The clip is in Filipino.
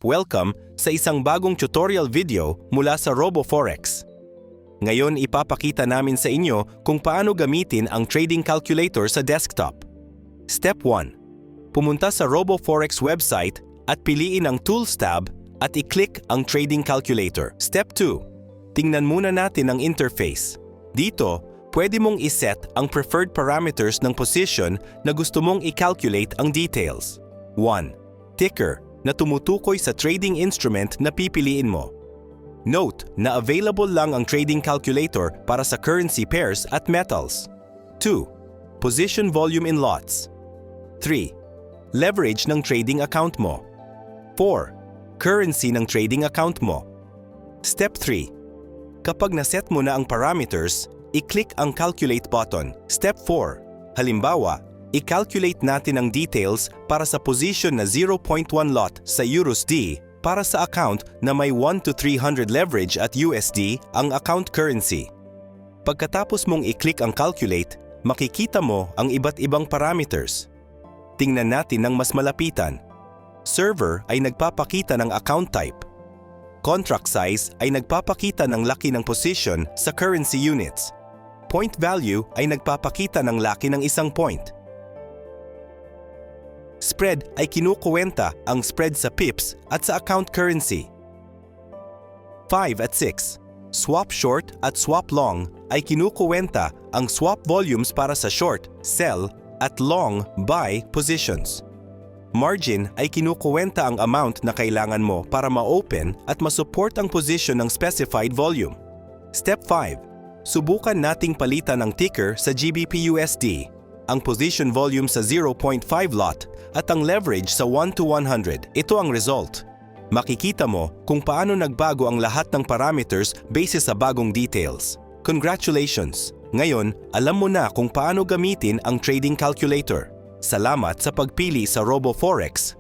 Welcome sa isang bagong tutorial video mula sa RoboForex. Ngayon ipapakita namin sa inyo kung paano gamitin ang trading calculator sa desktop. Step 1. Pumunta sa RoboForex website at piliin ang Tools tab at i-click ang Trading Calculator. Step 2. Tingnan muna natin ang interface. Dito, pwede mong iset ang preferred parameters ng position na gusto mong i-calculate ang details. 1. Ticker na tumutukoy sa trading instrument na pipiliin mo. Note na available lang ang trading calculator para sa currency pairs at metals. 2. Position volume in lots. 3. Leverage ng trading account mo. 4. Currency ng trading account mo. Step 3. Kapag naset mo na ang parameters, i-click ang Calculate button. Step 4. Halimbawa, i-calculate natin ang details para sa position na 0.1 lot sa USD para sa account na may 1 to 300 leverage at USD ang account currency. Pagkatapos mong i-click ang Calculate, makikita mo ang iba't ibang parameters. Tingnan natin ng mas malapitan. Server ay nagpapakita ng account type. Contract size ay nagpapakita ng laki ng position sa currency units. Point value ay nagpapakita ng laki ng isang point. Spread ay kinukuwenta ang spread sa pips at sa account currency. 5 at 6. Swap short at swap long ay kinukuwenta ang swap volumes para sa short, sell at long, buy positions. Margin ay kinukuwenta ang amount na kailangan mo para ma-open at ma-support ang position ng specified volume. Step 5. Subukan nating palitan ang ticker sa GBP/USD, ang position volume sa 0.5 lot at ang leverage sa 1 to 100. Ito ang result. Makikita mo kung paano nagbago ang lahat ng parameters base sa bagong details. Congratulations! Ngayon, alam mo na kung paano gamitin ang trading calculator. Salamat sa pagpili sa RoboForex.